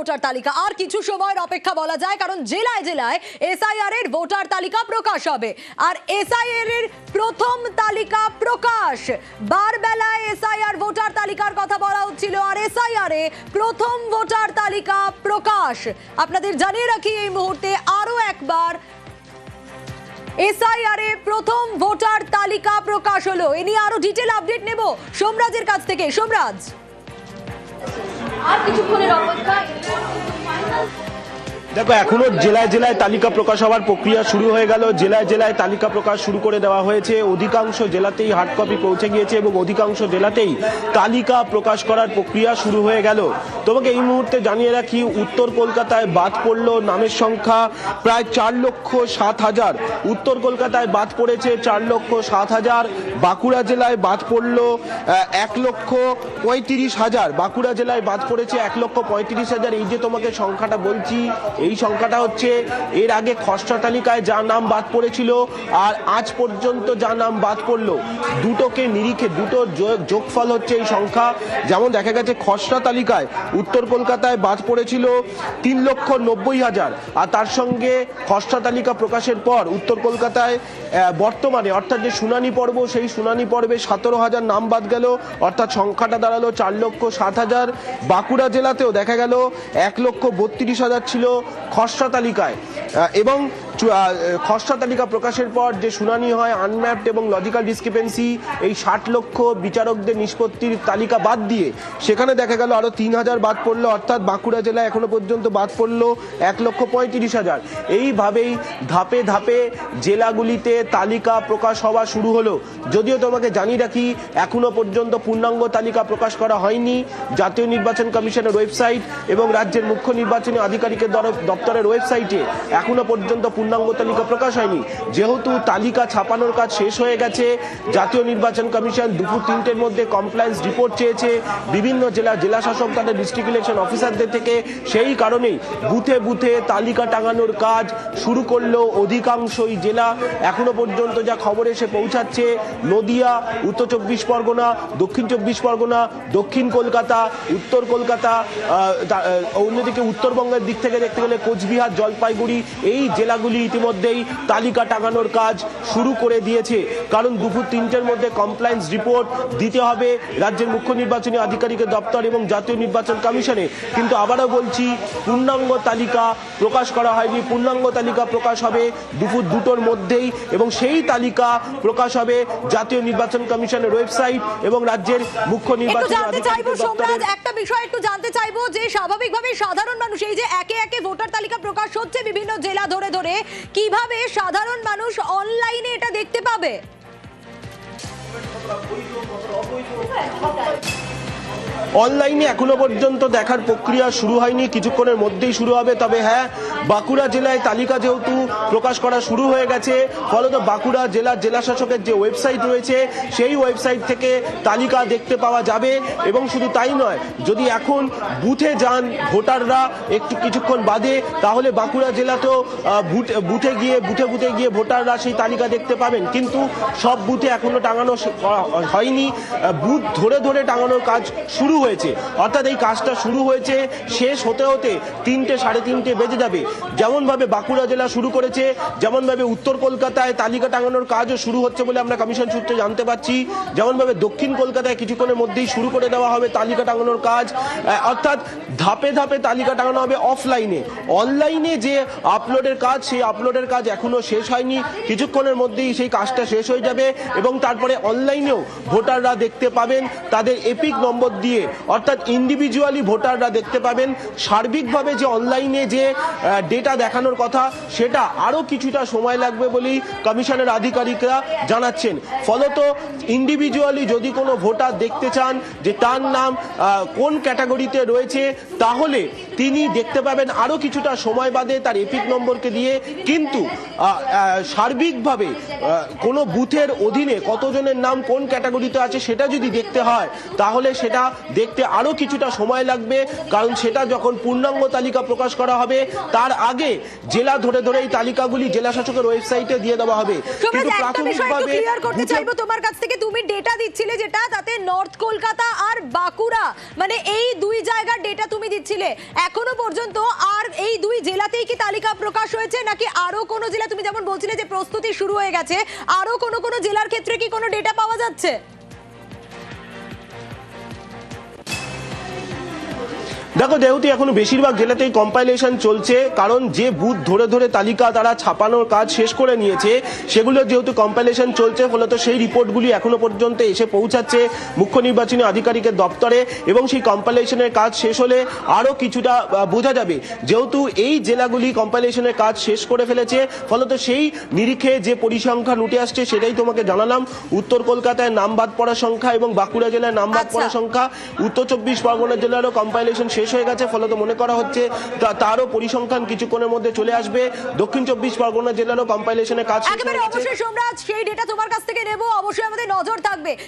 Voter তালিকা আর কিছু সময়ের অপেক্ষা বলা যায়, কারণ জেলায় জেলায় এসআইআর এর ভোটার তালিকা প্রকাশ হবে। আর এসআইআর এর প্রথম তালিকা প্রকাশ, বারবেলায় এসআইআর ভোটার তালিকার কথা বলা হচ্ছিল, আর এসআইআর এ প্রথম ভোটার তালিকা প্রকাশ। আপনাদের জানিয়ে রাখি এই মুহূর্তে আরো একবার এসআইআর এ প্রথম ভোটার তালিকা প্রকাশ হলো। এ নিয়ে আরো ডিটেল আপডেট নেব সোমরাজের কাছ থেকে। সোমরাজ, আর কিছুক্ষণের অপেক্ষা। দেখো, এখনো জেলায় জেলায় তালিকা প্রকাশ হওয়ার প্রক্রিয়া শুরু হয়ে গেল। জেলায় জেলায় তালিকা প্রকাশ শুরু করে দেওয়া হয়েছে। অধিকাংশ জেলাতেই হার্ড কপি পৌঁছে গিয়েছে এবং অধিকাংশ জেলাতেই তালিকা প্রকাশ করার প্রক্রিয়া শুরু হয়ে গেল। তোমাকে এই মুহূর্তে জানিয়ে রাখি, উত্তর কলকাতায় বাদ পড়লো নামের সংখ্যা প্রায় 4,07,000। উত্তর কলকাতায় বাদ পড়েছে 4,07,000। বাঁকুড়া জেলায় বাদ পড়লো 1,35,000। বাঁকুড়া জেলায় বাদ পড়েছে 1,35,000। এই যে তোমাকে সংখ্যাটা বলছি, এই সংখ্যাটা হচ্ছে এর আগে খসড়া তালিকায় যা নাম বাদ পড়েছিল আর আজ পর্যন্ত যা নাম বাদ পড়লো, দুটোকে নিরিখে দুটো যোগফল হচ্ছে এই সংখ্যা। যেমন দেখা গেছে খসড়া তালিকায় উত্তর কলকাতায় বাদ পড়েছিল 3,90,000, আর তার সঙ্গে খসড়া তালিকা প্রকাশের পর উত্তর কলকাতায় বর্তমানে অর্থাৎ যে শুনানি পর্ব, সেই শুনানি পর্বে 17,000 নাম বাদ গেল, অর্থাৎ সংখ্যাটা দাঁড়ালো 4,07,000। বাঁকুড়া জেলাতেও দেখা গেল 1,32,000 ছিল খসড়া তালিকায়, এবং খসড়া তালিকা প্রকাশের পর যে শুনানি হয় আনম্যাপড এবং লজিক্যাল ডিসক্রিপেন্সি, এই 60 লক্ষ বিচারকদের নিষ্পত্তির তালিকা বাদ দিয়ে সেখানে দেখা গেল আরো 3,000 বাদ পড়লো, অর্থাৎ বাঁকুড়া জেলায় এখনো পর্যন্ত বাদ পড়লো 1,35,000। এইভাবেই ধাপে ধাপে জেলাগুলিতে তালিকা প্রকাশ হওয়া শুরু হলো। যদিও তোমাকে জানিয়ে রাখি, এখনো পর্যন্ত পূর্ণাঙ্গ তালিকা প্রকাশ করা হয়নি। জাতীয় নির্বাচন কমিশনের ওয়েবসাইট এবং রাজ্যের মুখ্য নির্বাচনী আধিকারিকের দপ্তরের ওয়েবসাইটে এখনো পর্যন্ত পূর্ণাঙ্গ তালিকা প্রকাশ হয়নি। যেহেতু তালিকা ছাপানোর কাজ শেষ হয়ে গেছে, জাতীয় নির্বাচন কমিশন দুপুর 3টের মধ্যে কমপ্লায়েন্স রিপোর্ট চেয়েছে বিভিন্ন জেলা শাসক তাদের ডিস্ট্রিক্ট ইলেকশন অফিসারদের থেকে। সেই কারণেই বুথে বুথে তালিকা টাঙানোর কাজ শুরু করলো অধিকাংশই জেলা। এখনো পর্যন্ত যা খবর এসে পৌঁছাচ্ছে, নদিয়া, উত্তর 24 পরগনা, দক্ষিণ 24 পরগনা, দক্ষিণ কলকাতা, উত্তর কলকাতা, অন্যদিকে উত্তরবঙ্গের দিক থেকে দেখতে গেলে কোচবিহার, জলপাইগুড়ি, এই জেলাগুলি ইতিমধ্যেই তালিকা টাঙানোর কাজ শুরু করে দিয়েছে। কারণ দুপুর 3টের মধ্যে কমপ্লায়েন্স রিপোর্ট দিতে হবে রাজ্যের মুখ্য নির্বাচনী আধিকারিকের দপ্তর এবং জাতীয় নির্বাচন কমিশনে। কিন্তু আবারও বলছি, পূর্ণাঙ্গ তালিকা প্রকাশ করা হয়নি। পূর্ণাঙ্গ তালিকা প্রকাশ হবে দুপুর 2টোর মধ্যেই, এবং সেই তালিকা প্রকাশ হবে জাতীয় নির্বাচন কমিশনের ওয়েবসাইট এবং রাজ্যের মুখ্য নির্বাচনী আধিকারিকের দপ্তরে। একটা বিষয় একটু জানতে চাইবো যে স্বাভাবিকভাবে সাধারণ মানুষ, এই যে একে একে ভোটার তালিকা প্রকাশ হচ্ছে বিভিন্ন জেলা ধরে ধরে, কিভাবে সাধারণ মানুষ অনলাইনে এটা দেখতে পাবে? অনলাইনে এখনো পর্যন্ত দেখার প্রক্রিয়া শুরু হয়নি, কিছুক্ষণের মধ্যেই শুরু হবে। তবে হ্যাঁ, বাঁকুড়া জেলায় তালিকা যেহেতু প্রকাশ করা শুরু হয়ে গেছে, ফলত বাঁকুড়া জেলা শাসকের যে ওয়েবসাইট রয়েছে সেই ওয়েবসাইট থেকে তালিকা দেখতে পাওয়া যাবে। এবং শুধু তাই নয়, যদি এখন বুথে যান ভোটাররা কিছুক্ষণ বাদে, তাহলে বাঁকুড়া জেলাতেও বুথে গিয়ে ভোটাররা সেই তালিকা দেখতে পাবেন। কিন্তু সব বুথে এখনো টাঙানো হয়নি, বুথ ধরে ধরে টাঙানোর কাজ শুরু হয়েছে, অর্থাৎ এই কাজটা শুরু হয়েছে, শেষ হতে হতে 3টে সাড়ে 3টে বেজে যাবে। যেমনভাবে বাঁকুড়া জেলা শুরু করেছে, যেমনভাবে উত্তর কলকাতায় তালিকা টাঙানোর কাজও শুরু হচ্ছে বলে আমরা কমিশন সূত্রে জানতে পারছি, যেমনভাবে দক্ষিণ কলকাতায় কিছুক্ষণের মধ্যেই শুরু করে দেওয়া হবে তালিকা টাঙানোর কাজ। অর্থাৎ ধাপে ধাপে তালিকা টাঙানো হবে অফলাইনে। অনলাইনে যে আপলোডের কাজ, সেই আপলোডের কাজ এখনো শেষ হয়নি, কিছুক্ষণের মধ্যেই সেই কাজটা শেষ হয়ে যাবে, এবং তারপরে অনলাইনেও ভোটাররা দেখতে পাবেন তাদের এপিক নম্বর দিয়ে, অর্থাৎ ইন্ডিভিজুয়ালি ভোটাররা দেখতে পাবেন। সার্বিকভাবে যে অনলাইনে যে ডেটা দেখানোর কথা, সেটা আরও কিছুটা সময় লাগবে বলেই কমিশনের আধিকারিকরা জানাচ্ছেন। ফলত ইন্ডিভিজুয়ালি যদি কোনো ভোটার দেখতে চান যে তার নাম কোন ক্যাটাগরিতে রয়েছে, তাহলে তিনি দেখতে পাবেন আরও কিছুটা সময় বাদে তার এপিক নম্বরকে দিয়ে। কিন্তু সার্বিকভাবে কোনো বুথের অধীনে কতজনের নাম কোন ক্যাটাগরিতে আছে সেটা যদি দেখতে হয়, তাহলে সেটা দেখতে আরো কিছুটা সময় লাগবে, কারণ সেটা যখন পূর্ণাঙ্গ তালিকা প্রকাশ করা হবে তার আগে জেলা ধরে ধরে এই তালিকাগুলি জেলা শাসকের ওয়েবসাইটে দিয়ে দেওয়া হবে। কিন্তু প্রাথমিকভাবে ক্লিয়ার করতে চাইবো তোমার কাছ থেকে, তুমি ডেটা দিচ্ছিলে যেটা, তাতে নর্থ কলকাতা আর বাঁকুড়া মানে এই দুই জায়গার ডেটা তুমি দিচ্ছিলে, এখনো পর্যন্ত আর এই দুই জেলাতেই কি তালিকা প্রকাশ হয়েছে, নাকি আরো কোনো জেলা, তুমি যেমন বলছিলে যে প্রস্তুতি শুরু হয়ে গেছে, আরো কোনো জেলার ক্ষেত্রে কি কোনো ডেটা পাওয়া যাচ্ছে? দেখো যেহেতু এখনো বেশিরভাগ জেলাতেই কম্পাইলেশন চলছে, কারণ যে বুথ ধরে ধরে তালিকা তারা ছাপানোর কাজ শেষ করে নিয়েছে সেগুলো যেহেতু কম্পাইলেশন চলছে, ফলত সেই রিপোর্টগুলি এখনো পর্যন্ত এসে পৌঁছাচ্ছে মুখ্য নির্বাচনী আধিকারিকের দপ্তরে, এবং সেই কম্পাইলেশনের কাজ শেষ হলে আরও কিছুটা বোঝা যাবে। যেহেতু এই জেলাগুলি কম্পাইলেশনের কাজ শেষ করে ফেলেছে, ফলত সেই নিরিখে যে পরিসংখ্যান উঠে আসছে সেটাই তোমাকে জানালাম। উত্তর কলকাতায় নাম বাদ পড়ার সংখ্যা এবং বাঁকুড়া জেলায় নাম বাদ পড়ার সংখ্যা, উত্তর 24 পরগনা জেলারও কম্পাইলেশন শেষ হয়ে গেছে, ফলত মনে করা হচ্ছে তারও পরিসংখ্যান কিছুক্ষণের মধ্যে চলে আসবে। দক্ষিণ 24 পরগনা জেলারও কম্পাইলেশনের কাজ একেবারে অবশ্যই সোমরাজ, সেই ডেটা তোমার কাছ থেকে নেব, অবশ্যই আমাদের নজর থাকবে।